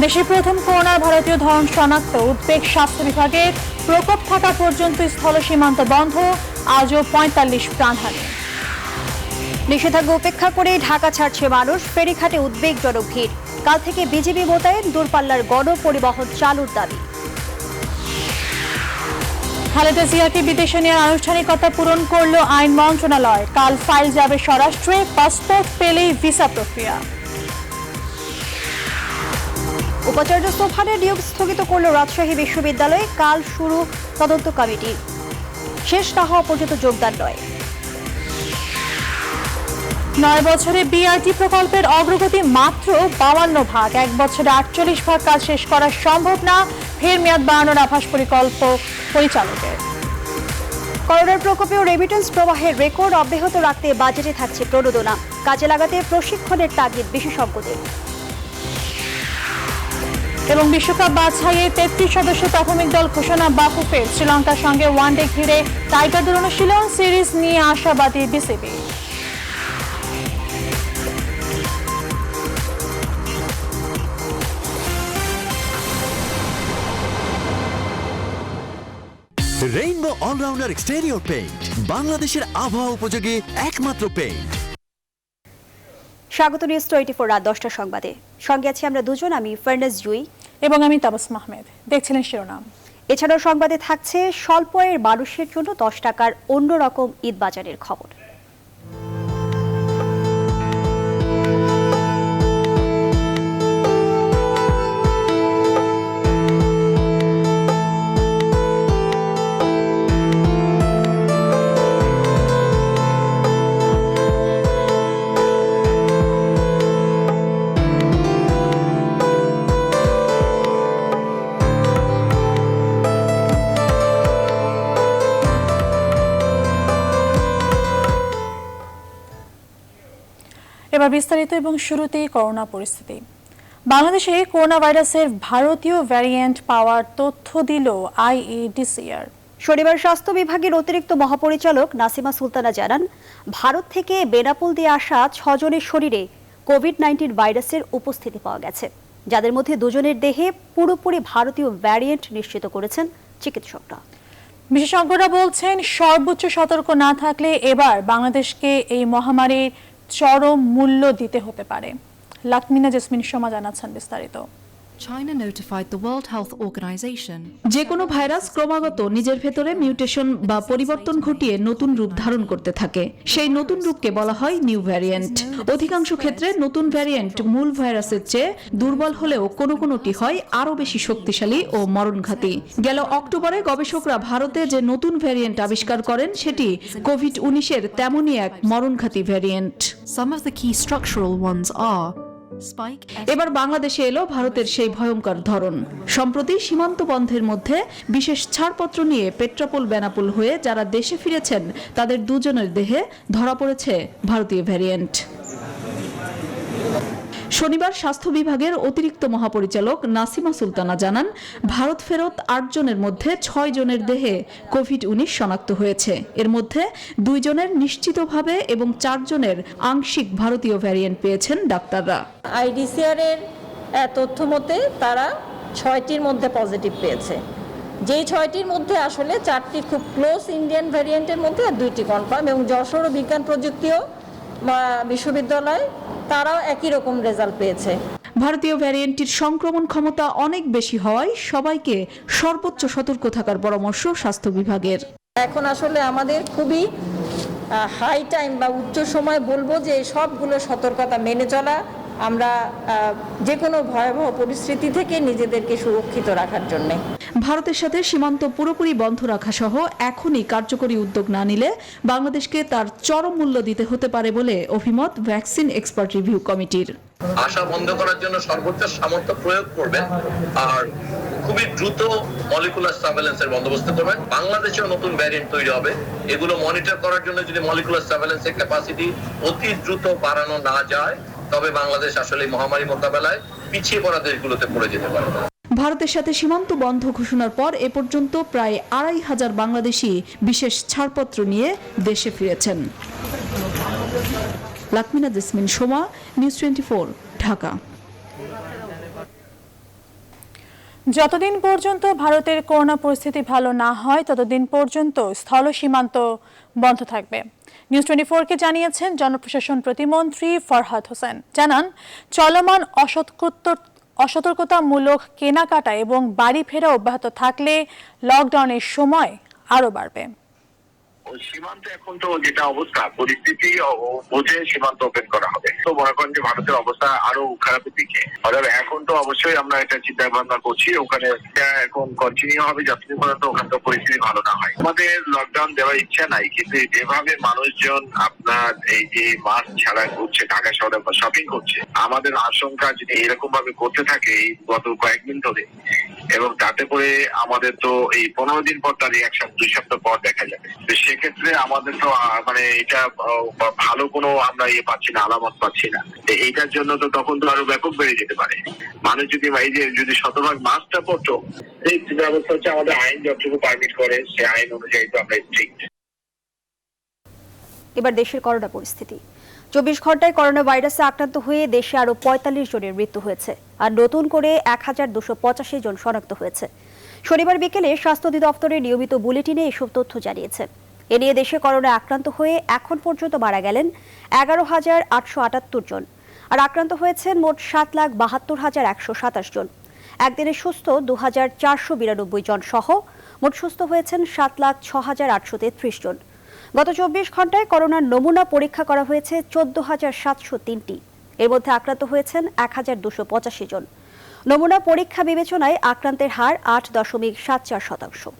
দেশে প্রথম করোনার ভারতীয় ধরন শনাক্ত, উদ্বেগ স্বাস্থ্য বিভাগের। প্রকোপ থাকা পর্যন্ত স্থল সীমান্ত বন্ধ, আজও ৪৫ প্রাণহানি। নিষেধাজ্ঞা উপেক্ষা করে ঢাকা ছাড়ছে মানুষ, ফেরিঘাটে উদ্বেগজনক ভিড়। কাল থেকে বিজিবি মোতায়েন, দূরপাল্লার গণপরিবহন চালুর দাবি। খালেদা জিয়াকে বিদেশে নেওয়ার আনুষ্ঠানিকতা পূরণ করল আইন মন্ত্রণালয়। কাল ফাইল যাবে স্বরাষ্ট্রে, পাসপোর্ট পেলেই ভিসা প্রক্রিয়া। উপাচার্য সোফানের নিয়োগ স্থগিত করল রাজশাহী বিশ্ববিদ্যালয়ে। কাল শুরু তদন্ত কমিটি, শেষ না হওয়া পর্যন্ত যোগদান নয়। ৯ বছরে বিআরটি প্রকল্পের অগ্রগতি মাত্র ৫২ ভাগ। ১ বছরে ৪৮ ভাগ কাজ শেষ করা সম্ভব না, ফের মেয়াদ বাড়ানোর আভাস পরিচালকের। করোনার প্রকোপেও রেমিটেন্স প্রবাহের রেকর্ড অব্যাহত রাখতে বাজেটে থাকছে প্রণোদনা। কাজে লাগাতে প্রশিক্ষণের তাগিদ বিশেষজ্ঞদের। এবং বিশ্বকাপ বাছাইয়ে ৩৩ সদস্য প্রাথমিক দল ঘোষণা বাফুফের। শ্রীলঙ্কার সঙ্গে ওয়ানডে ঘিরে টাইগারদের অনুশীলন, সিরিজ নিয়ে আশাবাদী BCB. Rainbow allrounder exterior paint, বাংলাদেশের আবহাওয়া উপযোগী একমাত্র পেইন্ট। স্বাগত নিউজ 24 রাত 10টার সংবাদে। সঙ্গে আছি আমরা দুজন, আমি ফারনাজ জুই এবং আমি তাবাসসুম আহমেদ। দেখছিলেন শিরোনাম। এছাড়াও সংবাদে থাকছে স্বল্প আয়ের মানুষের জন্য 10 টাকার অন্যরকম ঈদ বাজারের খবর। এবার বিস্তারিত এবং শুরুতেই করোনা পরিস্থিতি। বাংলাদেশে করোনা ভাইরাসের ভারতীয় ভ্যারিয়েন্ট পাওয়ার তথ্য দিল আইইডিসিআর। শনিবার স্বাস্থ্য বিভাগের অতিরিক্ত মহাপরিচালক নাসিমা সুলতানা জানান, ভারত থেকে বেনাপোল দিয়ে আসা ৬ জনের শরীরে কোভিড-১৯ ভাইরাসের উপস্থিতি পাওয়া গেছে, যাদের মধ্যে ২ জনের দেহে পুরোপুরি ভারতীয় ভ্যারিয়েন্ট নিশ্চিত করেছেন চিকিৎসকরা। বিশেষজ্ঞরা বলছেন, সর্বোচ্চ সতর্ক না থাকলে এবার বাংলাদেশকে এই মহামারীর চরম মূল্য দিতে হতে পারে। লাকমিনা জেসমিন সোমা জানাচ্ছেন বিস্তারিত। China notified the World Health Organization. যে কোনো ভাইরাস ক্রমাগত নিজের ভেতরে মিউটেশন বা পরিবর্তন ঘটিয়ে নতুন রূপ ধারণ করতে থাকে। সেই নতুন রূপকে বলা হয় নিউ ভ্যারিয়েন্ট। অধিকাংশ ক্ষেত্রে নতুন ভ্যারিয়েন্ট মূল ভাইরাসের চেয়ে দুর্বল হলেও কোনো কোনোটি হয় আরও বেশি শক্তিশালী ও মরণঘাতী। গেল অক্টোবরে গবেষকরা ভারতে যে নতুন ভ্যারিয়েন্ট আবিষ্কার করেন সেটি কোভিড-১৯-এর তেমনই এক মরণঘাতী variant. Some of the key structural ones are এবার বাংলাদেশে এলো ভারতের সেই ভয়ঙ্কর ধরন। সম্প্রতি সীমান্ত বন্ধের মধ্যে বিশেষ ছাড়পত্র নিয়ে পেট্রাপোল বেনাপোল হয়ে যারা দেশে ফিরেছেন তাদের ২ জনের দেহে ধরা পড়েছে ভারতীয় ভ্যারিয়েন্ট। শনিবার স্বাস্থ্য বিভাগের অতিরিক্ত মহাপরিচালক নাসিমা সুলতানা জানান, ভারত ফেরত ৮ জনের মধ্যে ৬ জনের দেহে কোভিড-১৯ শনাক্ত হয়েছে। এর মধ্যে ২ জনের নিশ্চিতভাবে এবং ৪ জনের আংশিক ভারতীয় ভ্যারিয়েন্ট পেয়েছেন ডাক্তাররা। আইডিসিআর এর তথ্য মতে তারা ৬টির মধ্যে পজিটিভ পেয়েছে। যেই ৬টির মধ্যে আসলে ৪টি খুব ক্লোজ ইন্ডিয়ান ভ্যারিয়েন্টের মধ্যে আর ২টি কনফার্ম, এবং যশোর বিজ্ঞান প্রযুক্তিও বিশ্ববিদ্যালয় তারাও একই রকম রেজাল্ট পেয়েছে। ভারতীয় ভ্যারিয়েন্টটির সংক্রমণ ক্ষমতা অনেক বেশি হওয়ায় সবাইকে সর্বোচ্চ সতর্ক থাকার পরামর্শ স্বাস্থ্য বিভাগের। এখন আসলে আমাদের খুবই হাই টাইম বা উচ্চ সময় বলবো যে সবগুলো সতর্কতা মেনে চলা, আমরা যে কোনো ভয়াবহ পরিস্থিতি থেকে নিজেদেরকে সুরক্ষিত রাখার জন্য। ভারতের সাথে সীমান্ত পুরোপুরি বন্ধ রাখা সহ এখনই কার্যকরী উদ্যোগ না নিলে বাংলাদেশকে তার চরম মূল্য দিতে হতে পারে বলে অভিমত ভ্যাকসিন এক্সপার্ট রিভিউ কমিটির। আশা বন্ধ করার জন্য সর্বোচ্চ সামর্থ্য প্রয়োগ করবেন আর খুবই দ্রুত মলিকুলার সার্ভেলেন্সের বন্দোবস্ত করবেন। বাংলাদেশেও নতুন ভ্যারিয়েন্ট তৈরি হবে, এগুলো মনিটর করার জন্য যদি মলিকুলার সার্ভেলেন্সের ক্যাপাসিটি অতি দ্রুত বাড়ানো না যায়, তবে বাংলাদেশ আসলে মহামারী মোকাবেলায় পিছিয়ে পড়া দেশগুলোতে পড়ে যেতে পারে। ভারতের সাথে সীমান্ত বন্ধ ঘোষণার পর এ পর্যন্ত প্রায় ২৫০০ বাংলাদেশি বিশেষ ছাড়পত্র নিয়ে দেশে ফিরেছেন। লাকমিনা জেসমিন সোমা, নিউজ 24, ঢাকা। যতদিন পর্যন্ত ভারতের করোনা পরিস্থিতি ভালো না হয় ততদিন পর্যন্ত স্থল সীমান্ত বন্ধ থাকবে। নিউজ 24-কে জানিয়েছেন জনপ্রশাসন প্রতিমন্ত্রী ফরহাদ হোসেন। জানান, চলমান অসতর্কতামূলক কেনাকাটা এবং বাড়ি ফেরা অব্যাহত থাকলে লকডাউনের সময় আরও বাড়বে। সীমান্তে এখন তো যেটা অবস্থা পরিস্থিতি বুঝে সীমান্ত ওপেন করা হবে। তো মনে করেন যে ভারতের অবস্থা আরো খারাপের দিকে, অর্থাৎ এখন তো অবশ্যই আমরা এটা চিন্তা ভাবনা করছি ওখানে এখন কন্টিনিউ হবে যতদিন পর্যন্ত ওখানে তো পরিস্থিতি ভালো না হয়। আমাদের লকডাউন দেওয়ার ইচ্ছা নাই, কিন্তু যেভাবে মানুষজন আপনার এই যে মাস্ক ছাড়া ঘুরছে, ঢাকা শহরে শপিং করছে, আমাদের আশঙ্কা যদি এরকম ভাবে করতে থাকে এই গত কয়েকদিন ধরে, এবং তাতে করে আমাদের তো এই 15 দিন পর তার এক সপ্তাহ 2 সপ্তাহ পর দেখা যাবে। তো সেক্ষেত্রে আমাদের তো মানে এটা ভালো কোনো আমরা পাচ্ছি না, আলামত পাচ্ছি না। এইটার জন্য তো তখন তো আরো ব্যাপক বেড়ে যেতে পারে। মানুষ যদি এই যে যদি শতভাগ মাস্কটা পড়তো, এই ব্যবস্থা হচ্ছে আমাদের আইন যতটুকু পারমিট করে সে আইন অনুযায়ী তো আমরা স্ট্রিক্ট। এবার দেশের করোনা পরিস্থিতি। 24 ঘন্টায় করোনা ভাইরাসে আক্রান্ত হয়ে দেশে আরো 45 জনের মৃত্যু হয়েছে, আর নতুন করে 1285 জন শনাক্ত হয়েছে। শনিবার বিকেলে স্বাস্থ্য অধিদপ্তরের নিয়মিত বুলেটিনে এসব তথ্য জানিয়েছে। এ নিয়ে দেশে করোনা আক্রান্ত হয়ে এখন পর্যন্ত মারা গেলেন 11,878 জন, আর আক্রান্ত হয়েছেন মোট 7,72,127 জন। একদিনে সুস্থ 2,492 জন সহ মোট সুস্থ হয়েছেন 7,06,833 জন। গত 24 ঘন্টায় করোনার নমুনা পরীক্ষা করা হয়েছে 14,703টি। এর মধ্যে আক্রান্ত হয়েছেন 1,285 জন। নমুনা পরীক্ষা বিবেচনায় আক্রান্তের হার 8.74%।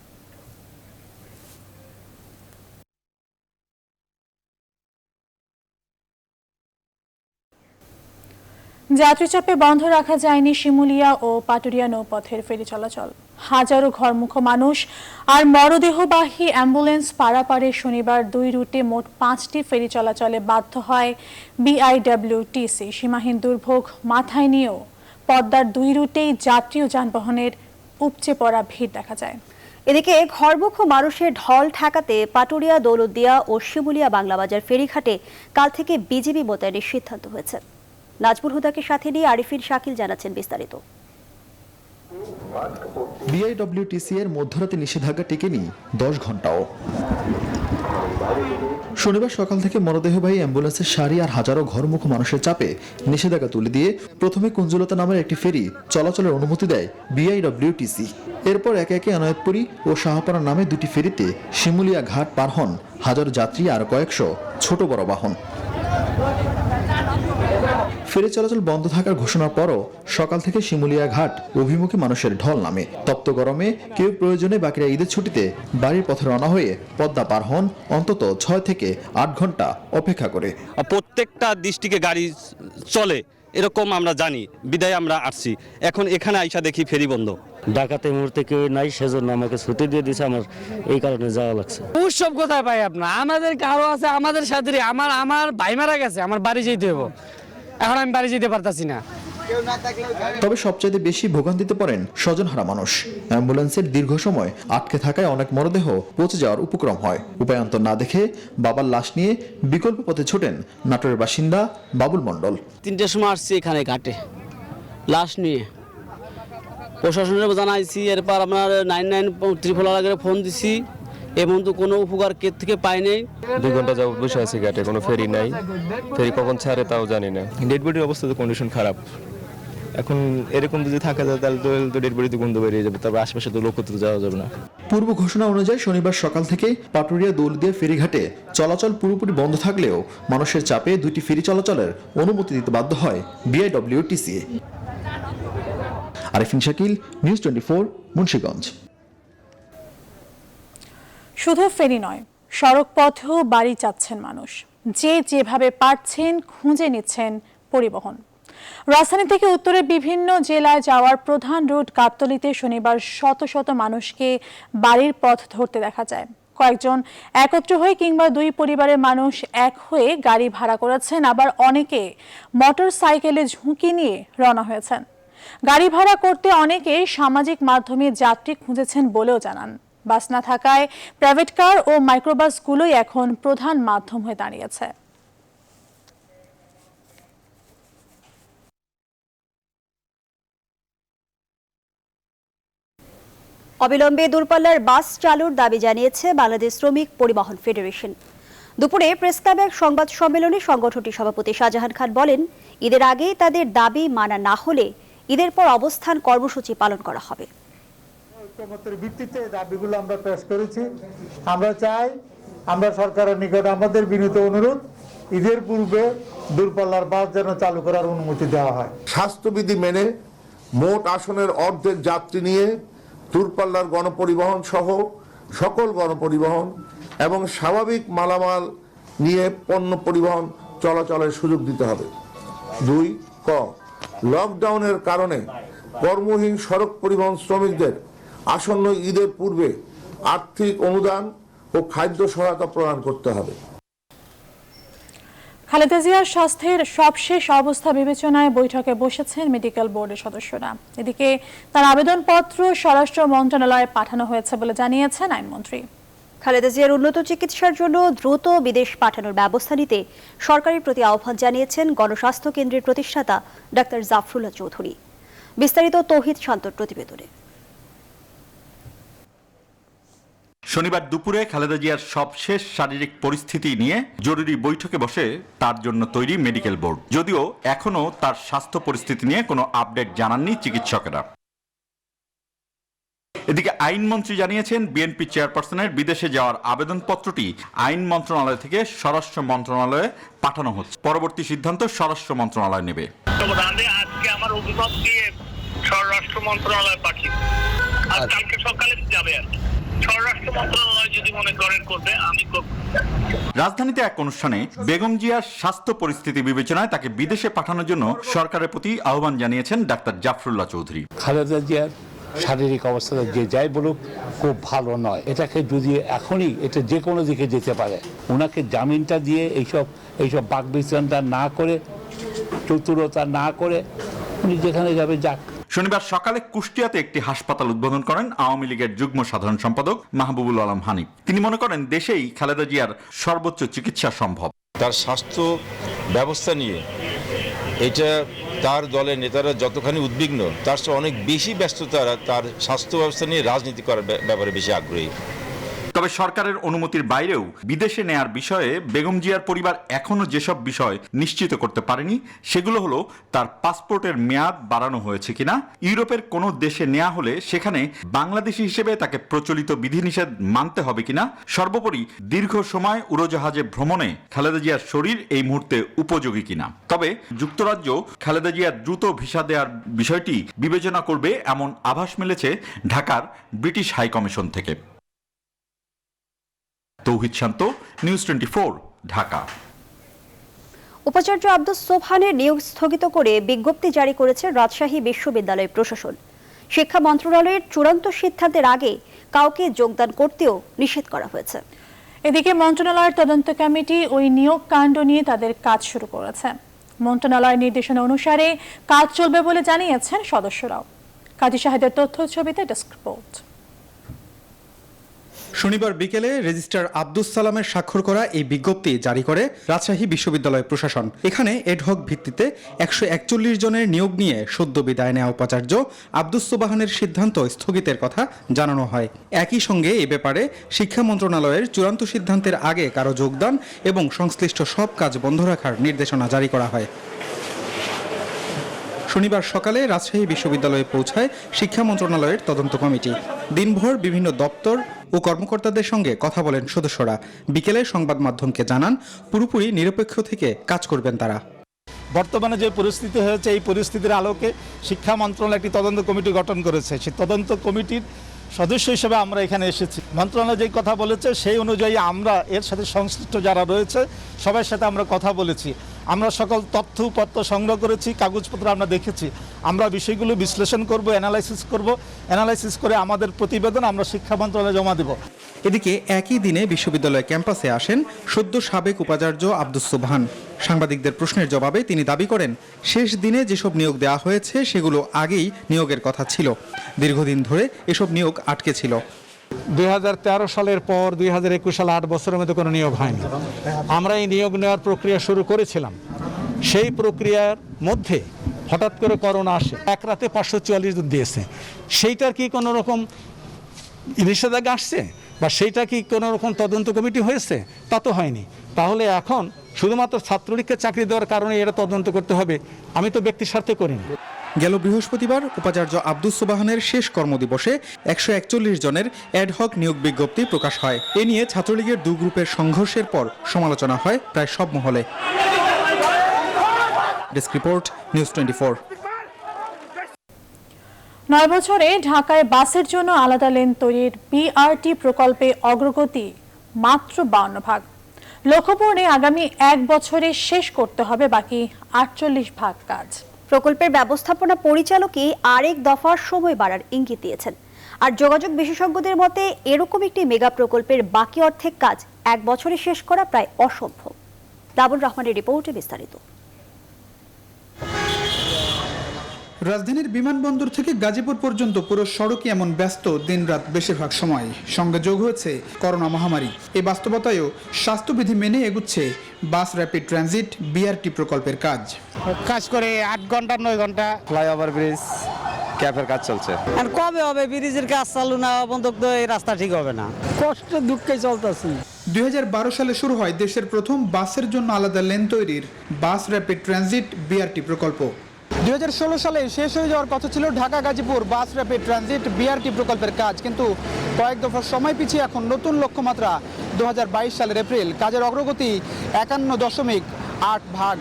যাত্রীচাপে বন্ধ রাখা যায়নি শিমুলিয়া ও পাটুরিয়া নৌপথের ফেরি চলাচল। হাজারো ঘরমুখো মানুষ আর মরদেহবাহী অ্যাম্বুলেন্স পারাপারে শনিবার 2 রুটে মোট 5টি ফেরি চলাচলে বাধ্য হয় বিআইডব্লিউটিসি। সীমাহীন দুর্ভোগ মাথায় নিয়েও পদ্মার 2 রুটেই যাত্রী ও যানবাহনের উপচে পড়া ভিড় দেখা যায়। এদিকে ঘরমুখো মানুষের ঢল ঠেকাতে পাটুরিয়া, দৌলতদিয়া ও শিমুলিয়া বাংলাবাজার ফেরিঘাটে কাল থেকে বিজিবি মোতায়েনের সিদ্ধান্ত হয়েছে। নাজমুল হুদাকে সাথে নিয়ে আরিফিন শাকিল জানাচ্ছেন বিস্তারিত। বিআইডব্লিউটিসি এর মধ্যরাতে নিষেধাজ্ঞা টিকেনি 10 ঘন্টাও। শনিবার সকাল থেকে মরদেহবাহী অ্যাম্বুলেন্সের সারি আর হাজারো ঘরমুখো মানুষের চাপে নিষেধাজ্ঞা তুলে দিয়ে প্রথমে কুঞ্জলতা নামের একটি ফেরি চলাচলের অনুমতি দেয় বিআইডব্লিউটিসি। এরপর একে একে এনায়েতপুরী ও শাহপাড়া নামে 2টি ফেরিতে শিমুলিয়া ঘাট পার হন হাজার যাত্রী আর কয়েকশো ছোট বড় বাহন। ফেরি চলাচল বন্ধ থাকার ঘোষণার পরও সকাল থেকে শিমুলিয়া ঘাট অভিমুখী মানুষের ঢল নামে। তপ্ত গরমে কেউ প্রয়োজনে, বাকিরা ঈদের ছুটিতে বাড়ির পথে রওনা হয়ে পদ্মা পার হন অন্তত 6 থেকে 8 ঘন্টা অপেক্ষা করে। প্রত্যেকটা ডিস্ট্রিক্টে গাড়ি চলে এরকম আমরা জানি, বিদায় আমরা আসছি। এখন এখানে আইসা দেখি ফেরি বন্ধ। ঢাকাতে মুহূর্তে কেউ নাই, সেজন্য আমাকে ছুটি দিয়ে দিয়েছে, আমার এই কারণে যাওয়া লাগছে। উৎসব কোথায় পাই আপনার? আমাদের কারো আছে, আমাদের সাথে আমার ভাই মারা গেছে, আমার বাড়ি যেতে হবো, এখন আমি বাড়ি যেতে পারতাছি না। তবে সবচেয়ে বেশি ভোগান্তিতে পড়েন স্বজনহারা মানুষ। অ্যাম্বুলেন্সের দীর্ঘ সময় আটকে থাকায় অনেক মরদেহ পচে যাওয়ার উপক্রম হয়। উপায়ান্তর না দেখে বাবার লাশ নিয়ে বিকল্প পথে ছোটেন নাটোরের বাসিন্দা বাবুল মণ্ডল। 3টার সময় আসছি এখানে ঘাটে লাশ নিয়ে, প্রশাসনের জানাইছি, এরপর আপনার 99 ফোন দিছি, এমন তো কোনো উপকার কে থেকে পাই নাই। 2 ঘন্টা যাবত বসে আছি ঘাটে, কোনো ফেরি নাই। ফেরি কখন ছাড়ে তাও জানি না। ডেড বডির অবস্থা তো কন্ডিশন খারাপ। এখন এরকম যদি থাকা যায় তাহলে তো ডেড বডিতে গন্ধ বেরিয়ে যাবে, তারপর আশপাশে তো লোক তো যাওয়া যাবে না। পূর্ব ঘোষণা অনুযায়ী শনিবার সকাল থেকে পাটুরিয়া দৌলতদিয়া ফেরিঘাটে চলাচল পুরোপুরি বন্ধ থাকলেও মানুষের চাপে 2টি ফেরি চলাচলের অনুমতি দিতে বাধ্য হয় বিআইডব্লিউটিসি। আরিফিন শাকিল, নিউজ 24, মুন্সিগঞ্জ। শুধু ফেরি নয়, সড়ক পথেও বাড়ি চাচ্ছেন মানুষ। যে যেভাবে পারছেন খুঁজে নিচ্ছেন পরিবহন। রাজধানী থেকে উত্তরের বিভিন্ন জেলায় যাওয়ার প্রধান রুট গাবতলীতে শনিবার শত শত মানুষকে বাড়ির পথ ধরতে দেখা যায়। কয়েকজন একত্র হয়ে কিংবা 2 পরিবারের মানুষ এক হয়ে গাড়ি ভাড়া করেছেন, আবার অনেকে মোটর সাইকেলে ঝুঁকি নিয়ে রওনা হয়েছেন। গাড়ি ভাড়া করতে অনেকে সামাজিক মাধ্যমে যাত্রী খুঁজেছেন বলেও জানান। বাস না থাকায় প্রাইভেট কার ও মাইক্রোবাসগুলোই এখন প্রধান মাধ্যম হয়ে দাঁড়িয়েছে। অবিলম্বে দূরপাল্লার বাস চালুর দাবি জানিয়েছে বাংলাদেশ শ্রমিক পরিবহন ফেডারেশন। দুপুরে প্রেস ক্লাবে এক সংবাদ সম্মেলনে সংগঠনটির সভাপতি শাহজাহান খান বলেন, ঈদের আগেই তাদের দাবি মানা না হলে ঈদের পর অবস্থান কর্মসূচি পালন করা হবে। ঐক্যমতের ভিত্তিতে দাবিগুলো আমরা পেশ করেছি। আমরা চাই, আমরা সরকারের নিকট আমাদের বিনীত অনুরোধ, ঈদের পূর্বে দূরপাল্লার বাস যেন চালু করার অনুমতি দেওয়া হয়। স্বাস্থ্যবিধি মেনে মোট আসনের অর্ধেক যাত্রী নিয়ে দূরপাল্লার গণপরিবহন সহ সকল গণপরিবহন এবং স্বাভাবিক মালামাল নিয়ে পণ্য পরিবহন চলাচলের সুযোগ দিতে হবে। 2 ক লকডাউনের কারণে কর্মহীন সড়ক পরিবহন শ্রমিকদের আসন্ন ঈদের পূর্বে আর্থিক অনুদান ও খাদ্য সহায়তা প্রদান করতে হবে। খালেদা জিয়ার স্বাস্থ্যের সবশেষ অবস্থা বিবেচনায় বৈঠকে বসেছেন মেডিকেল বোর্ডের সদস্যরা। এদিকে তার আবেদনপত্র স্বরাষ্ট্র মন্ত্রণালয়ে পাঠানো হয়েছে বলে জানিয়েছেন আইনমন্ত্রী। খালেদা জিয়ার উন্নত চিকিৎসার জন্য দ্রুত বিদেশ পাঠানোর ব্যবস্থা নিতে সরকারের প্রতি আহ্বান জানিয়েছেন গণস্বাস্থ্য কেন্দ্রের প্রতিষ্ঠাতা ডাক্তার জাফরুল্লাহ চৌধুরী। বিস্তারিত তৌহিদ শান্তর প্রতিবেদনে। শনিবার দুপুরে খালেদা জিয়ার সবশেষ শারীরিক পরিস্থিতি নিয়ে জরুরি বৈঠকে বসে তার জন্য তৈরি মেডিকেল বোর্ড। যদিও এখনো তার স্বাস্থ্য পরিস্থিতি নিয়ে কোনো আপডেট জানাননি চিকিৎসকেরা। এদিকে আইনমন্ত্রী জানিয়েছেন, বিএনপি চেয়ারপারসনের বিদেশে যাওয়ার আবেদনপত্রটি আইন মন্ত্রণালয় থেকে স্বরাষ্ট্র মন্ত্রণালয়ে পাঠানো হচ্ছে। পরবর্তী সিদ্ধান্ত স্বরাষ্ট্র মন্ত্রণালয় নেবে। আজকে আমার অভিভাবক দিয়ে স্বরাষ্ট্র মন্ত্রণালয় পাঠিয়ে কালকে সকালে যাবে আর কি। স্বরাষ্ট্র মন্ত্রণালয় যদি মনে করেন করবে, আমি রাজধানীতে এক অনুষ্ঠানে বেগম জিয়ার স্বাস্থ্য পরিস্থিতি বিবেচনায় তাকে বিদেশে পাঠানোর জন্য সরকারের প্রতি আহ্বান জানিয়েছেন ডাক্তার জাফরুল্লাহ চৌধুরী। খালেদা জিয়ার শারীরিক অবস্থাটা যে যাই বলুক খুব ভালো নয়। এটাকে যদি এখনই এটা যে কোনো দিকে যেতে পারে, ওনাকে জামিনটা দিয়ে এইসব বাকবিতণ্ডা না করে, চতুরতা না করে উনি যেখানে যাবে যাক। শনিবার সকালে কুষ্টিয়াতে একটি হাসপাতাল উদ্বোধন করেন আওয়ামী লীগের যুগ্ম সাধারণ সম্পাদক মাহবুবুল আলম হানিফ। তিনি মনে করেন দেশেই খালেদা জিয়ার সর্বোচ্চ চিকিৎসা সম্ভব। তার স্বাস্থ্য ব্যবস্থা নিয়ে এটা তার দলের নেতারা যতখানি উদ্বিগ্ন, তার চেয়ে অনেক বেশি ব্যস্ততারা তার স্বাস্থ্য ব্যবস্থা নিয়ে রাজনীতি করার ব্যাপারে বেশি আগ্রহী। তবে সরকারের অনুমতির বাইরেও বিদেশে নেয়ার বিষয়ে বেগম জিয়ার পরিবার এখনো যেসব বিষয় নিশ্চিত করতে পারেনি সেগুলো হলো তার পাসপোর্টের মেয়াদ বাড়ানো হয়েছে কিনা, ইউরোপের কোনো দেশে নেওয়া হলে সেখানে বাংলাদেশি হিসেবে তাকে প্রচলিত বিধিনিষেধ মানতে হবে কিনা, সর্বোপরি দীর্ঘ সময় উড়োজাহাজে ভ্রমণে খালেদা জিয়ার শরীর এই মুহূর্তে উপযোগী কিনা। তবে যুক্তরাজ্য খালেদা জিয়ার দ্রুত ভিসা দেওয়ার বিষয়টি বিবেচনা করবে এমন আভাস মিলেছে ঢাকার ব্রিটিশ হাই কমিশন থেকে। তৌহিদ শান্ত, নিউজ 24, ঢাকা। উপাচার্য আব্দুস সোবহানের নিয়োগ স্থগিত করে বিজ্ঞপ্তি জারি করেছে রাজশাহী বিশ্ববিদ্যালয় প্রশাসন। শিক্ষা মন্ত্রণালয়ের চূড়ান্ত সিদ্ধান্তের আগে কাউকে যোগদান করতেও নিষেধ করা হয়েছে। এদিকে মন্ত্রণালয়ের তদন্ত কমিটি ওই নিয়োগ কাণ্ড নিয়ে তাদের কাজ শুরু করেছে। মন্ত্রণালয়ের নির্দেশনা অনুসারে কাজ চলবে বলে জানিয়েছেন সদস্যরাও। কাজী শাহেদের তথ্য ছবিতে ডেস্ক রিপোর্ট। শনিবার বিকেলে রেজিস্ট্রার আব্দুস সালামের স্বাক্ষর করা এই বিজ্ঞপ্তি জারি করে রাজশাহী বিশ্ববিদ্যালয় প্রশাসন। এখানে এডহক ভিত্তিতে 141 জনের নিয়োগ নিয়ে সদ্য বিদায় নেওয়া উপাচার্য আব্দুস সোবহানের সিদ্ধান্ত স্থগিতের কথা জানানো হয়। একই সঙ্গে এ ব্যাপারে শিক্ষা মন্ত্রণালয়ের চূড়ান্ত সিদ্ধান্তের আগে কারো যোগদান এবং সংশ্লিষ্ট সব কাজ বন্ধ রাখার নির্দেশনা জারি করা হয়। শনিবার সকালে রাজশাহী বিশ্ববিদ্যালয়ে পৌঁছায় শিক্ষা মন্ত্রণালয়ের তদন্ত কমিটি। দিনভর বিভিন্ন দপ্তর ও কর্মকর্তাদের সঙ্গে কথা বলেন সদস্যরা। বিকেলে সংবাদ মাধ্যমকে জানান পুরোপুরি নিরপেক্ষ থেকে কাজ করবেন তারা। বর্তমানে যে পরিস্থিতি হয়েছে, এই পরিস্থিতির আলোকে শিক্ষা মন্ত্রণালয় একটি তদন্ত কমিটি গঠন করেছে। সেই তদন্ত কমিটির সদস্য হিসেবে আমরা এখানে এসেছি। মন্ত্রণালয় যেই কথা বলেছে সেই অনুযায়ী আমরা এর সাথে সংশ্লিষ্ট যারা রয়েছে সবার সাথে আমরা কথা বলেছি। আমরা সকল তথ্য উপাত্ত সংগ্রহ করেছি, কাগজপত্র আমরা দেখেছি। আমরা বিষয়গুলো বিশ্লেষণ করব, অ্যানালাইসিস করে আমাদের প্রতিবেদন আমরা শিক্ষা মন্ত্রণালয়ে জমা দেব। এদিকে একই দিনে বিশ্ববিদ্যালয় ক্যাম্পাসে আসেন সদ্য সাবেক উপাচার্য আব্দুস সোবহান। সাংবাদিকদের প্রশ্নের জবাবে তিনি দাবি করেন, শেষ দিনে যেসব নিয়োগ দেওয়া হয়েছে সেগুলো আগেই নিয়োগের কথা ছিল। দীর্ঘদিন ধরে এসব নিয়োগ আটকে ছিল। 2013 সালের পর 2021 সালে 8 বছরের মধ্যে কোনো নিয়োগ হয়নি। আমরা এই নিয়োগ নেওয়ার প্রক্রিয়া শুরু করেছিলাম। সেই প্রক্রিয়ার মধ্যে হঠাৎ করে করোনা আসে, এক রাতে 544 জন দিয়েছে। সেইটার কি কোনো রকম নিষেধাজ্ঞা আসছে বা সেইটা কি কোনো রকম তদন্ত কমিটি হয়েছে? তা তো হয়নি। তাহলে এখন শুধুমাত্র ছাত্রলীগকে চাকরি দেওয়ার কারণে এটা তদন্ত করতে হবে, আমি তো ব্যক্তির স্বার্থে করিনি। গেল বৃহস্পতিবার উপাচার্য আব্দুস সোবাহানের শেষ কর্মদিবসে 141 জনের অ্যাডহক নিয়োগ বিজ্ঞপ্তি প্রকাশ হয়। এ নিয়ে ছাত্রলীগের দু গ্রুপের সংঘর্ষের পর সমালোচনা হয় প্রায় সব মহলে। Desk report, news 24। 9 বছরে ঢাকায় বাসের জন্য আলাদা লেন তৈরির বিআরটি প্রকল্পে অগ্রগতি মাত্র 52 ভাগ। লক্ষ্যপূরণে আগামী 1 বছরে শেষ করতে হবে বাকি 48 ভাগ কাজ। প্রকল্পের ব্যবস্থাপনা পরিচালকই আরেক দফার সময় বাড়ার ইঙ্গিত দিয়েছেন। আর যোগাযোগ বিশেষজ্ঞদের মতে এরকম একটি মেগা প্রকল্পের বাকি অর্ধেক কাজ 1 বছরে শেষ করা প্রায় অসম্ভব। দাবুর রহমানের রিপোর্টে বিস্তারিত। রাজধানীর বিমানবন্দর থেকে গাজীপুর পর্যন্ত পুরো সড়কই এমন ব্যস্ত দিনরাত বেশিরভাগ সময়। সঙ্গে যোগ হয়েছে করোনা মহামারী। এই বাস্তবতায়ও স্বাস্থ্যবিধি মেনে এগুচ্ছে বাস র্যাপিড ট্রানজিট বিআরটি প্রকল্পের কাজ। কাজ করে 8 ঘন্টা 9 ঘন্টা। ফ্লাইওভার ব্রিজ ক্যাফের কাজ চলছে। আর কবে হবে ব্রিজের কাজ চালু না বন্ধ, তো এই রাস্তা ঠিক হবে না। কষ্ট দুঃখে চলতেছি। 2012 সালে শুরু হয় দেশের প্রথম বাসের জন্য আলাদা লেন তৈরির বাস র্যাপিড ট্রানজিট বিআরটি প্রকল্প। 2016 সালে শেষ হয়ে যাওয়ার কথা ছিল ঢাকা গাজীপুর বাস র্যাপিড ট্রানজিট বিআরটি প্রকল্পের কাজ, কিন্তু কয়েক দফার সময় পিছিয়ে এখন নতুন লক্ষ্যমাত্রা 2022 সালের এপ্রিল। কাজের অগ্রগতি 51.8 ভাগ।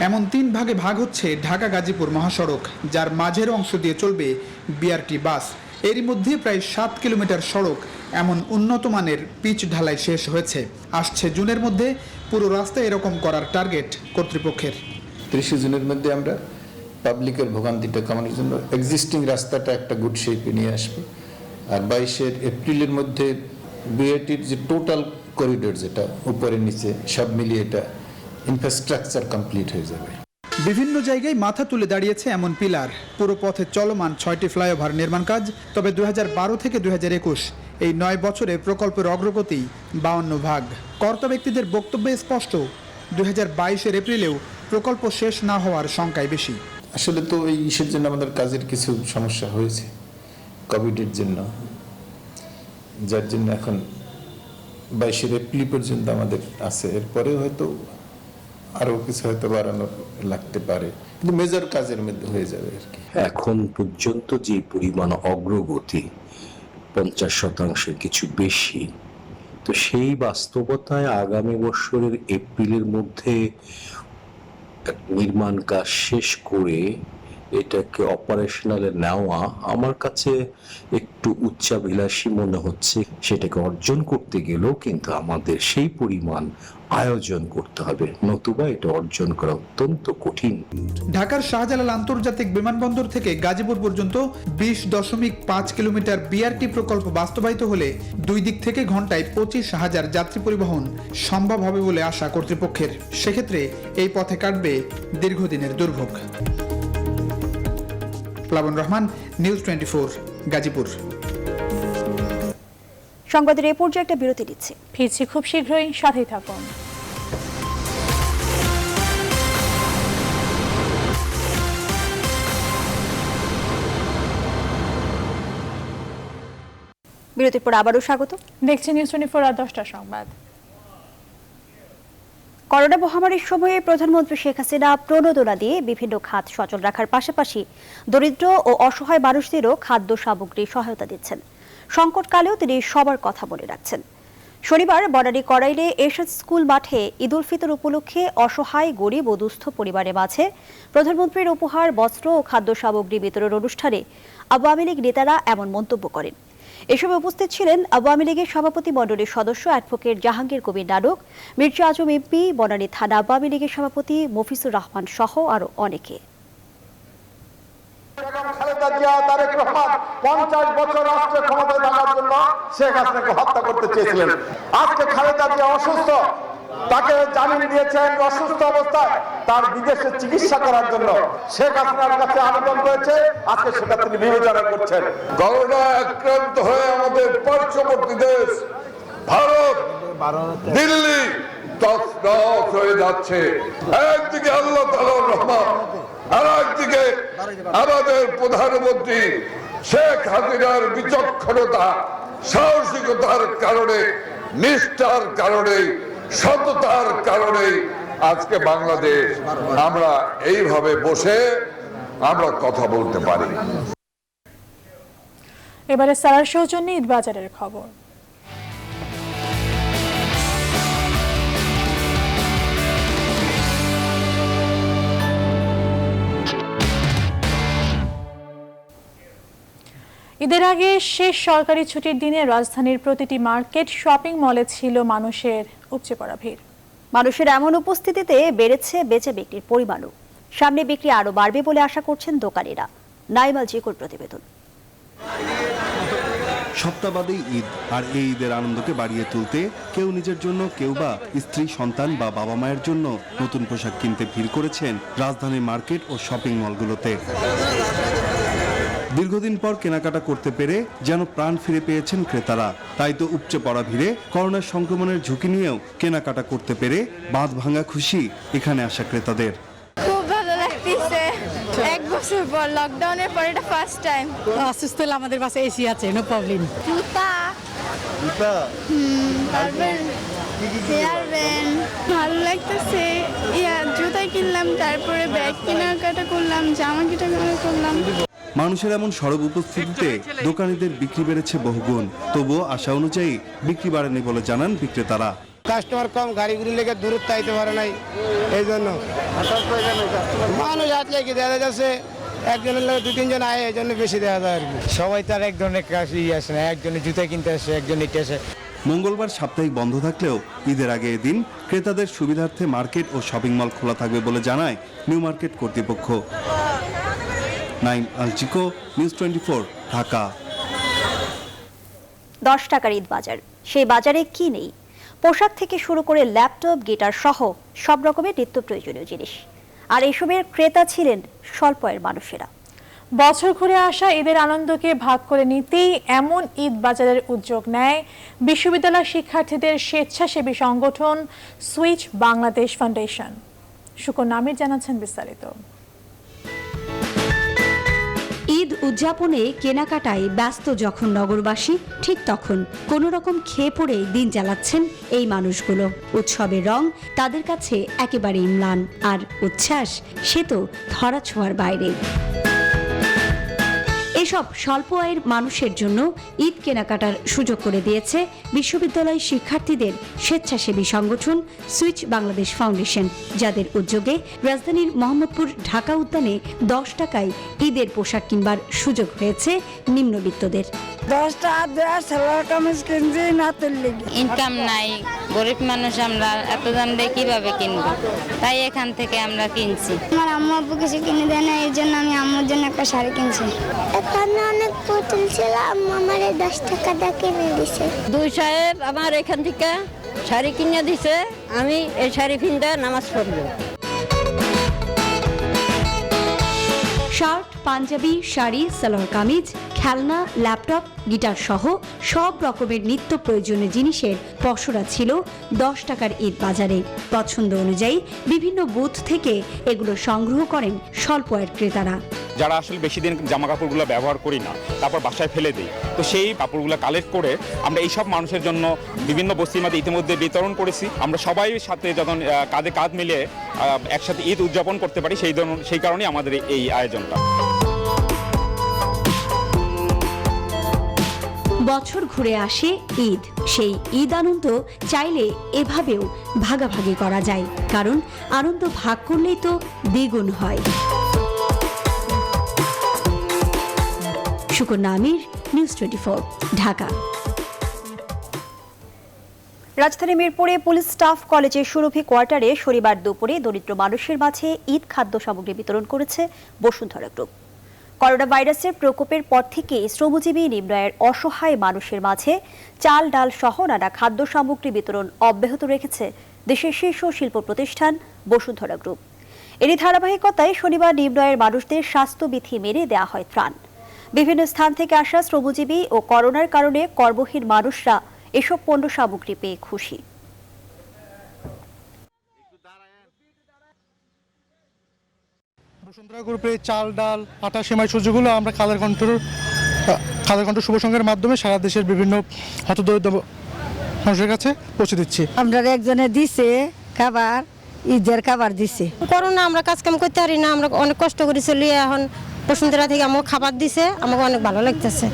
এমন 3 ভাগে ভাগ হচ্ছে ঢাকা গাজীপুর মহাসড়ক, যার মাঝের অংশ দিয়ে চলবে বিআরটি বাস। এরই মধ্যে প্রায় 7 কিলোমিটার সড়ক এমন উন্নত মানের পিচ ঢালাই শেষ হয়েছে। আসছে জুনের মধ্যে পুরো রাস্তা এরকম করার টার্গেট কর্তৃপক্ষের। 30 জুনের মধ্যে আমরা পাবলিকের ভোগান্তিটা কমানোর জন্য এক্সিস্টিং রাস্তাটা একটা গুড শেপে নিয়ে আসবে। আর 22 এপ্রিলের মধ্যে বিআরটির যে টোটাল করিডোর, যেটা উপরে নিচে সব মিলিয়ে এটা ইনফ্রাস্ট্রাকচার কমপ্লিট হয়ে যাবে। বিভিন্ন জায়গায় মাথা তুলে দাঁড়িয়েছে এমন পিলার। পুরো পথে চলমান 6টি ফ্লাইওভার নির্মাণ কাজ। তবে 2012 থেকে 2021 এই 9 বছরে প্রকল্পের অগ্রগতি 52 ভাগ। কর্তা ব্যক্তিদের বক্তব্যে স্পষ্ট, 2022 এপ্রিলেও প্রকল্প শেষ না হওয়ার শঙ্কাই বেশি। আসলে তো এই ইস্যুর জন্য আমাদের কাজের কিছু সমস্যা হয়েছে কোভিডের জন্য, যার জন্য এখন 22 এপ্রিল পর্যন্ত আমাদের আছে। এরপরে হয়তো আরো কিছু হয়তো বাড়ানো লাগতে পারে, কিন্তু মেজর কাজের মধ্যে হয়ে যাবে আর কি। এখন পর্যন্ত যে পরিমাণ অগ্রগতি 50% কিছু বেশি, তো সেই বাস্তবতায় আগামী বছরের এপ্রিলের মধ্যে নির্মাণ কাজ শেষ করে এটাকে অপারেশনালে নেওয়া আমার কাছে একটু উচ্চাভিলাষী মনে হচ্ছে। সেটাকে অর্জন করতে গেলেও কিন্তু আমাদের সেই পরিমাণ আয়োজন করতে হবে, নতুবা এটা অর্জন করা অত্যন্ত কঠিন। ঢাকার শাহজালাল আন্তর্জাতিক বিমানবন্দর থেকে গাজীপুর পর্যন্ত 20.5 কিলোমিটার বিআরটি প্রকল্প বাস্তবায়িত হলে 2 দিক থেকে ঘন্টায় 25,000 যাত্রী পরিবহন সম্ভব হবে বলে আশা কর্তৃপক্ষের। সেক্ষেত্রে এই পথে কাটবে দীর্ঘদিনের দুর্ভোগ। প্লাবন রহমান, নিউজ 24, গাজীপুর। সংবাদের এই পর্যায়ে একটা বিরতি দিচ্ছি, ফিরছি খুব শীঘ্রই, সাথেই থাকুন। বিরতির পর আবারও স্বাগত। দেখছি নিউজ 24 আর 10টা সংবাদ। করোনা মহামারীর সময়ে প্রধানমন্ত্রী শেখ হাসিনা প্রণোদনা দিয়ে বিভিন্ন খাত সচল রাখার পাশাপাশি দরিদ্র ও অসহায় মানুষদেরও খাদ্য সামগ্রী সহায়তা দিচ্ছেন। সংকটকালেও তিনি সবার কথা মনে রাখছেন। শনিবার বনানী কড়াইলে এরশাদ স্কুল মাঠে ঈদ উল ফিতর উপলক্ষে অসহায় গরিব ও দুস্থ পরিবারের মাঝে প্রধানমন্ত্রীর উপহার, বস্ত্র ও খাদ্য সামগ্রী বিতরণ অনুষ্ঠানে আওয়ামী লীগ নেতারা এমন মন্তব্য করেন। এসব উপস্থিত ছিলেন আওয়ামী লীগের সভাপতি মণ্ডলীর সদস্য অ্যাডভোকেট জাহাঙ্গীর কবির নানক, মির্জা আজম এমপি, বনানী থানা আওয়ামী লীগের সভাপতি মফিজুর রহমান সহ আরো অনেকে। খালেদা জিয়া, তারেক রহমান 50 বছর রাষ্ট্র ক্ষমতায় থাকার জন্য শেখ হাসিনাকে হত্যা করতে চেয়েছিলেন। আজকে খালেদা জিয়া অসুস্থ, তাকে জামিন দিয়েছেন অসুস্থ অবস্থায় তার বিদেশে চিকিৎসা করার জন্য। শেখ হাসিনার কাছে আবেদন করেছে, আজকে সেটা তিনি বিবেচনা করছেন। করোনা আক্রান্ত হয়ে আমাদের পার্শ্ববর্তী দেশ ভারত, দিল্লি তছনছ হয়ে যাচ্ছে। একদিকে আল্লাহ তাআলার রহমত, আর একদিকে আমাদের প্রধানমন্ত্রী শেখ হাসিনার বিচক্ষণতা সাহসিকতার কারণে, নিষ্ঠার কারণে, সততার কারণে আজকে বাংলাদেশ আমরা এইভাবে বসে আমরা কথা বলতে পারি। এবারে সারার সৌজন্যে ঈদ বাজারের খবর। ঈদের আগে শেষ সরকারি ছুটির দিনে রাজধানীর প্রতিটি মার্কেট, শপিং মলে ছিল মানুষের উপচে পড়া ভিড়। মানুষের এমন উপস্থিতিতে বেড়েছে বেচে বিক্রির পরিমাণও। সামনে বিক্রি আরো বাড়বে বলে আশা করছেন দোকানিরা। নাইমাল জিকুর প্রতিবেদন। সপ্তাহ বাদেই ঈদ, আর এই ঈদের আনন্দকে বাড়িয়ে তুলতে কেউ নিজের জন্য, কেউ বা স্ত্রী, সন্তান বা বাবা মায়ের জন্য নতুন পোশাক কিনতে ভিড় করেছেন রাজধানীর মার্কেট ও শপিং মলগুলোতে। দীর্ঘদিন পর কেনাকাটা করতে পেরে যেন প্রাণ ফিরে পেয়েছেন ক্রেতারা। তাই তো উপচে পড়া ভিড়ে করোনা সংক্রমণের ঝুঁকি নিয়েও কেনাকাটা করতে পেরে বাঁধ ভাঙা খুশি এখানে আসা ক্রেতাদের। খুব ভালো লাগতেছে, এক বছর পর লকডাউনের পর এটা ফার্স্ট টাইম। অসুস্থ হলে আমাদের পাশে এসি আছে, নো প্রবলেম। জুতা, হেয়ার ব্যান্ড, ভালো লাগতেছে। জুতা কিনলাম, তারপরে ব্যাগ কেনাকাটা করলাম, জামা কেনাকাটা করলাম। মানুষের এমন সরব উপস্থিতিতে দোকানীদের বিক্রি বেড়েছে বহুগুণ। তবুও আশা অনুযায়ী বিক্রি বাড়েনি বলে জানান বিক্রেতারা। কাস্টমার কম, গাড়িগুলি লেগে দূরত্ব আইতে পারে নাই, এই জন্য মানুষ আসলে কি দেখা যাচ্ছে একজনের লোক 2-3 জন আয়, এই জন্য বেশি দেখা যায় আর কি। সবাই তার এক ধরনের কাজই আসে না, একজনের জুতা কিনতে আসে, একজন ইটে আসে। মঙ্গলবার সাপ্তাহিক বন্ধ থাকলেও ঈদের আগে এদিন ক্রেতাদের সুবিধার্থে মার্কেট ও শপিং মল খোলা থাকবে বলে জানায় নিউ মার্কেট কর্তৃপক্ষ। নাইম আল জিকো, নিউজ 24, ঢাকা। 10 টাকার ঈদ বাজার, সেই বাজারে কি নেই? পোশাক থেকে শুরু করে ল্যাপটপ, গিটার সহ সব রকমের নিত্য প্রয়োজনীয় জিনিস। আর এসবের ক্রেতা ছিলেন স্বল্প আয়ের মানুষেরা। বছর ঘুরে আসা ঈদের আনন্দকে ভাগ করে নিতেই এমন ঈদ বাজারের উদ্যোগ নেয় বিশ্ববিদ্যালয় শিক্ষার্থীদের স্বেচ্ছাসেবী সংগঠন সুইচ বাংলাদেশ ফাউন্ডেশন। শুকর নামির জানাচ্ছেন বিস্তারিত। ঈদ উদযাপনে কেনাকাটায় ব্যস্ত যখন নগরবাসী, ঠিক তখন কোনো রকম খেয়ে পড়ে দিন চালাচ্ছেন এই মানুষগুলো। উৎসবের রং তাদের কাছে একেবারে ম্লান, আর উচ্ছ্বাস সে তো ধরাছোঁয়ার বাইরে। এসব স্বল্প আয়ের মানুষের জন্য ঈদ কেনাকাটার সুযোগ করে দিয়েছে বিশ্ববিদ্যালয় শিক্ষার্থীদের স্বেচ্ছাসেবী সংগঠন সুইচ বাংলাদেশ ফাউন্ডেশন, যাদের উদ্যোগে রাজধানীর মোহাম্মদপুর ঢাকা উদ্যানে 10 টাকায় ঈদের পোশাক কিনবার সুযোগ হয়েছে নিম্নবিত্তদের। 10 টাকা দেওয়া সালোয়ার কামিজ কিনছি নাতের লেগে। ইনকাম নাই, গরিব মানুষ আমরা, এত দাম দিয়ে কিভাবে কিনবো? তাই এখান থেকে আমরা কিনছি। আমার আম্মু আব্বু কিছু কিনে দেয় না, এর জন্য আমি আম্মুর জন্য একটা শাড়ি কিনছি। এখানে অনেক পুতুল ছিল, আম্মু আমার 10 টাকা দিয়ে কিনে দিছে। 2 সাহেব আমার এখান থেকে শাড়ি কিনে দিছে, আমি এই শাড়ি কিনতে নামাজ পড়বো। শার্ট, পাঞ্জাবি, শাড়ি, সালোয়ার কামিজ, খেলনা, ল্যাপটপ, গিটার সহ সব রকমের নিত্য প্রয়োজনীয় জিনিসের পসরা ছিল 10 টাকার ঈদ বাজারে। পছন্দ অনুযায়ী বিভিন্ন বুথ থেকে এগুলো সংগ্রহ করেন স্বল্প আয়ের ক্রেতারা। যারা আসলে বেশি দিন জামা কাপড়গুলো ব্যবহার করি না, তারপর বাসায় ফেলে দিই, তো সেই কাপড়গুলো কালেক্ট করে আমরা এইসব মানুষের জন্য বিভিন্ন বস্তির মধ্যে ইতিমধ্যে বিতরণ করেছি। আমরা সবাই সাথে যখন কাঁধে কাঁধ মিলে একসাথে ঈদ উদযাপন করতে পারি, সেই কারণেই আমাদের এই আয়োজনটা। বছর ঘুরে আসে ঈদ, সেই ঈদ আনন্দ চাইলে এভাবেও ভাগাভাগি করা যায়, কারণ আনন্দ ভাগ করলেই তো দ্বিগুণ হয়। শুকর নামির, নিউজ 24, ঢাকা। রাজধানী মিরপুরে পুলিশ স্টাফ কলেজের সুরভি কোয়ার্টারে শনিবার দুপুরে দরিদ্র মানুষের মাঝে ঈদ খাদ্য সামগ্রী বিতরণ করেছে বসুন্ধরা গ্রুপ। করোনা ভাইরাসের প্রকোপের পর থেকে শ্রমজীবী নিম্ন আয়ের অসহায় মানুষের মাঝে চাল, ডাল সহ নানা খাদ্য সামগ্রী বিতরণ অব্যাহত রেখেছে দেশের শীর্ষ শিল্প প্রতিষ্ঠান বসুন্ধরা গ্রুপ। এরই ধারাবাহিকতায় শনিবার নিম্ন আয়ের মানুষদের স্বাস্থ্যবিধি মেনে দেওয়া হয় ত্রাণ। বিভিন্ন স্থান থেকে আসা শ্রমজীবী ও করোনার কারণে কর্মহীন মানুষরা এসব পণ্য সামগ্রী পেয়ে খুশি। বসুন্ধরা গ্রুপের চাল, ডাল, আটা, সেমাই, সুজিগুলো আমরা কালার কন্ট্রোল খাদ্য কণ্ঠ শুভ সংঘের মাধ্যমে সারা দেশের বিভিন্ন হতদরিদ্র মানুষের কাছে পৌঁছে দিচ্ছি। আমরা একজনে দিছে খাবার, ঈদের খাবার দিছে। করোনা আমরা কাজ কাম করতে পারি না, আমরা অনেক কষ্ট করে চলি। এখন বসুন্ধরা থেকে আমাকে খাবার দিছে, আমাকে অনেক ভালো লাগতেছে।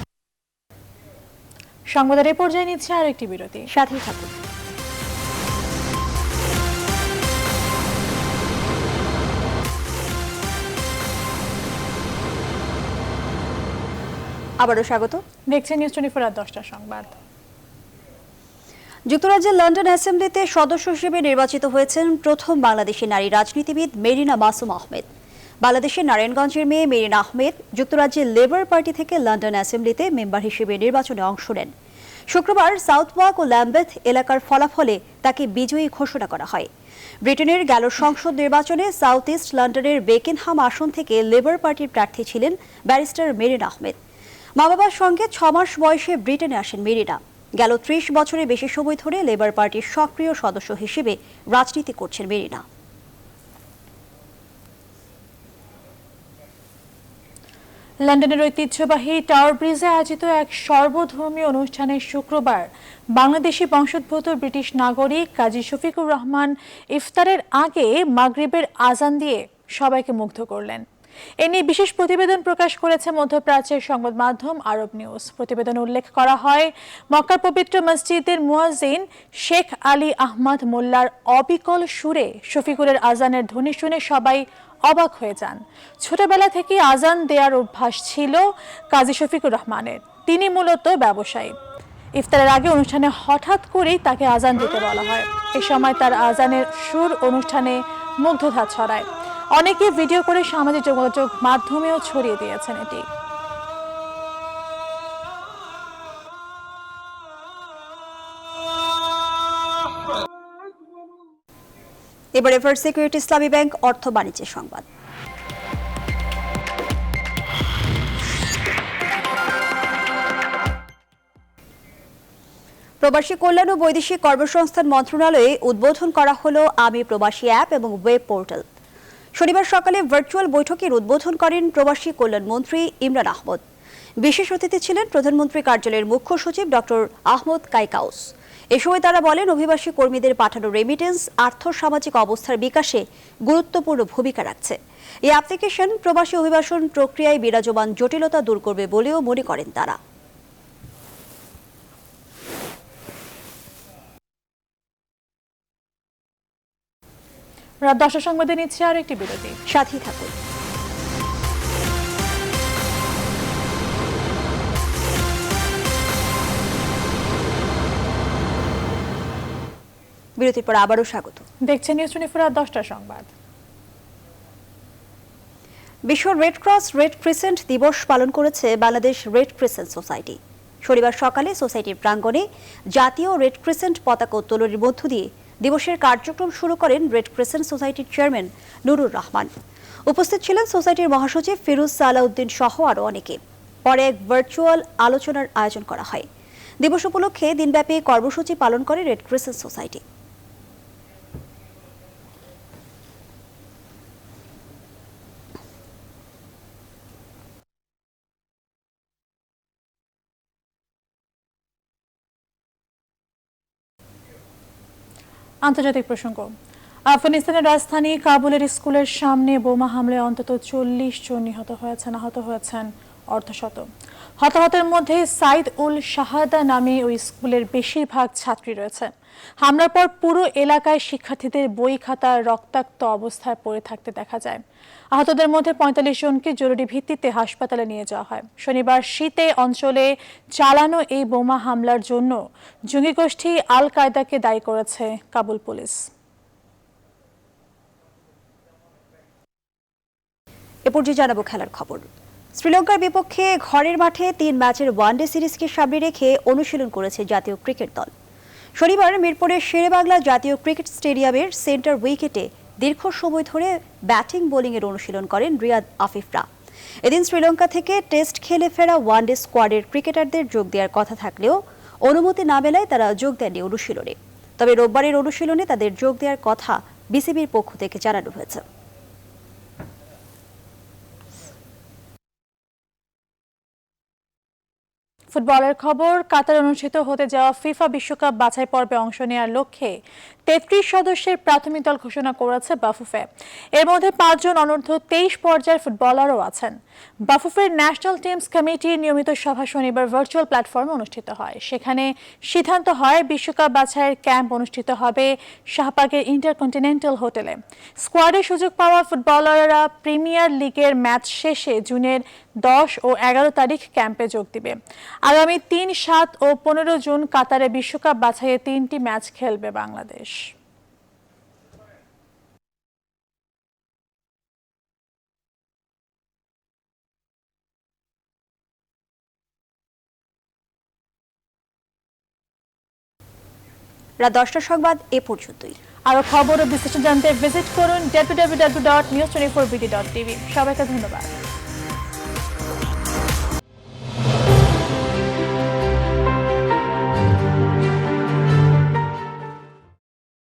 সংবাদের এই পর্যায়ে নিচ্ছে আর একটি বিরতি, সাথেই থাকুন। আবারও স্বাগত, দেখছেন নিউজ 24 রাত 10টার সংবাদ। যুক্তরাজ্যের লন্ডন অ্যাসেম্বলিতে সদস্য হিসেবে নির্বাচিত হয়েছেন প্রথম বাংলাদেশি নারী রাজনীতিবিদ মেরিনা মাসুম আহমেদ। বাংলাদেশের নারায়ণগঞ্জের মেয়ে মেরিনা আহমেদ যুক্তরাজ্যের লেবার পার্টি থেকে লন্ডন অ্যাসেম্বলিতে মেম্বার হিসেবে নির্বাচনে অংশ নেন। শুক্রবার সাউথওয়াক ও ল্যাম্বেথ এলাকার ফলাফলে তাকে বিজয়ী ঘোষণা করা হয়। ব্রিটেনের গেল সংসদ নির্বাচনে সাউথ ইস্ট লন্ডনের বেকেনহাম আসন থেকে লেবার পার্টির প্রার্থী ছিলেন ব্যারিস্টার মেরিনা আহমেদ। মা বাবার সঙ্গে 6 মাস বয়সে ব্রিটেনে আসেন মেরিনা। গেল 30 বছরের বেশি সময় ধরে লেবার পার্টির সক্রিয় সদস্য হিসেবে রাজনীতি করছেন মেরিনা। লন্ডনের ঐতিহ্যবাহী টাওয়ার ব্রিজে আয়োজিত এক সর্বধর্মীয় অনুষ্ঠানে শুক্রবার বাংলাদেশি বংশোদ্ভূত ব্রিটিশ নাগরিক কাজী শফিকুর রহমান ইফতারের আগে মাগরিবের আজান দিয়ে সবাইকে মুগ্ধ করলেন। এ নিয়ে বিশেষ প্রতিবেদন প্রকাশ করেছে মধ্যপ্রাচ্যের সংবাদ মাধ্যম আরব নিউজ। প্রতিবেদনে উল্লেখ করা হয়, মক্কার পবিত্র মসজিদের মুয়াজ্জিন শেখ আলী আহমদ মোল্লার অবিকল সুরে শফিকুরের আজানের ধ্বনি শুনে সবাই অবাক হয়ে যান। ছোটবেলা থেকে আজান দেওয়ার অভ্যাস ছিল কাজী শফিকুর রহমানের। তিনি মূলত ব্যবসায়ী। ইফতারের আগে অনুষ্ঠানে হঠাৎ করেই তাকে আজান দিতে বলা হয়। এ সময় তার আজানের সুর অনুষ্ঠানে মুগ্ধতা ছড়ায়। অনেকে ভিডিও করে সামাজিক যোগাযোগ মাধ্যমেও ছড়িয়ে দিয়েছেন এটি। এবারে ফার্স্ট সিকিউরিটি ইসলামী ব্যাংক অর্থ বাণিজ্যের সংবাদ। প্রবাসী কল্যাণ ও বৈদেশিক কর্মসংস্থান মন্ত্রণালয়ে উদ্বোধন করা হলো আমি প্রবাসী অ্যাপ এবং ওয়েব পোর্টাল। শনিবার সকালে ভার্চুয়াল বৈঠকের উদ্বোধন করেন প্রবাসী কল্যাণ মন্ত্রী ইমরান আহমদ। বিশেষ অতিথি ছিলেন প্রধানমন্ত্রী কার্যালয়ের মুখ্য সচিব ডক্টর আহমদ কাইকাউস। এ সময় তারা বলেন, অভিবাসী কর্মীদের পাঠানো রেমিটেন্স আর্থ সামাজিক অবস্থার বিকাশে গুরুত্বপূর্ণ ভূমিকা রাখছে। এই অ্যাপ্লিকেশন প্রবাসী অভিবাসন প্রক্রিয়ায় বিরাজমান জটিলতা দূর করবে বলেও মনে করেন তারা। রাত 10টার সংবাদে নিচ্ছে আর একটি বিরতি, সাথেই থাকুন। বিরতির পর আবারও স্বাগত, দেখছেন নিউজ 24 রাত 10টার সংবাদ। বিশ্ব রেড ক্রস রেড ক্রিসেন্ট দিবস পালন করেছে বাংলাদেশ রেড ক্রিসেন্ট সোসাইটি। শনিবার সকালে সোসাইটির প্রাঙ্গণে জাতীয় রেড ক্রিসেন্ট পতাকা উত্তোলনের মধ্য দিয়ে দিবসের কার্যক্রম শুরু করেন রেড ক্রিসেন্ট সোসাইটির চেয়ারম্যান নুরুর রহমান। উপস্থিত ছিলেন সোসাইটির মহাসচিব ফিরোজ সালাউদ্দিন সহ আরও অনেকে। পরে এক ভার্চুয়াল আলোচনার আয়োজন করা হয়। দিবস উপলক্ষে দিনব্যাপী কর্মসূচি পালন করে রেড ক্রিসেন্ট সোসাইটি। আন্তর্জাতিক প্রসঙ্গ। আফগানিস্তানের রাজধানী কাবুলের স্কুলের সামনে বোমা হামলায় অন্তত 40 জন নিহত হয়েছেন, আহত হয়েছেন অর্ধশত। হতাহতের মধ্যে সাইদ উল শাহাদা নামে ওই স্কুলের বেশিরভাগ ছাত্রী রয়েছে। হামলার পর পুরো এলাকায় শিক্ষার্থীদের বই খাতা রক্তাক্ত অবস্থায় পড়ে থাকতে দেখা যায়। আহতদের মধ্যে 45 জনকে জরুরি ভিত্তিতে হাসপাতালে নিয়ে যাওয়া হয়। শনিবার শীতে অঞ্চলে চালানো এই বোমা হামলার জন্য জঙ্গি গোষ্ঠী আল কায়দাকে দায়ী করেছে কাবুল পুলিশ। এ পর্যায়ে জানাবো খেলার খবর। শ্রীলঙ্কার বিপক্ষে ঘরের মাঠে 3 ম্যাচের ওয়ানডে সিরিজকে সামনে রেখে অনুশীলন করেছে জাতীয় ক্রিকেট দল। শনিবার মিরপুরের শেরেবাংলা জাতীয় ক্রিকেট স্টেডিয়ামের সেন্টার উইকেটে দীর্ঘ সময় ধরে ব্যাটিং বোলিংয়ের অনুশীলন করেন রিয়াদ আফিফরা। এদিন শ্রীলঙ্কা থেকে টেস্ট খেলে ফেরা ওয়ানডে স্কোয়াডের ক্রিকেটারদের যোগ দেওয়ার কথা থাকলেও অনুমতি না মেলায় তারা যোগ দেননি অনুশীলনে। তবে রোববারের অনুশীলনে তাদের যোগ দেওয়ার কথা বিসিবির পক্ষ থেকে জানানো হয়েছে। ফুটবলের খবর, কাতারে অনুষ্ঠিত হতে যাওয়া ফিফা বিশ্বকাপ বাছাই পর্বে অংশ নেওয়ার লক্ষ্যে ৩৩ সদস্যের প্রাথমিক দল ঘোষণা করেছে বাফুফে। এর মধ্যে ৫ জন অনূর্ধ্ব ২৩ পর্যায়ের ফুটবলারও আছেন। বাফুফের ন্যাশনাল টিমস কমিটির নিয়মিত সভা শনিবার ভার্চুয়াল প্ল্যাটফর্মে অনুষ্ঠিত হয়। সেখানে সিদ্ধান্ত হয় বিশ্বকাপ বাছাইয়ের ক্যাম্প অনুষ্ঠিত হবে শাহবাগের ইন্টারকন্টিনেন্টাল হোটেলে। স্কোয়াডে সুযোগ পাওয়া ফুটবলাররা প্রিমিয়ার লিগের ম্যাচ শেষে জুনের 10 ও 11 তারিখ ক্যাম্পে যোগ দিবে। আগামী ৩, ৭ ও ১৫ জুন কাতারে বিশ্বকাপ বাছাইয়ে 3টি ম্যাচ খেলবে বাংলাদেশ। রাত 10টার সংবাদ এ পর্যন্তই। আরো খবর ও বিশ্লেষণ জানতে ভিজিট করুন www.news24bd.tv। সবাইকে ধন্যবাদ।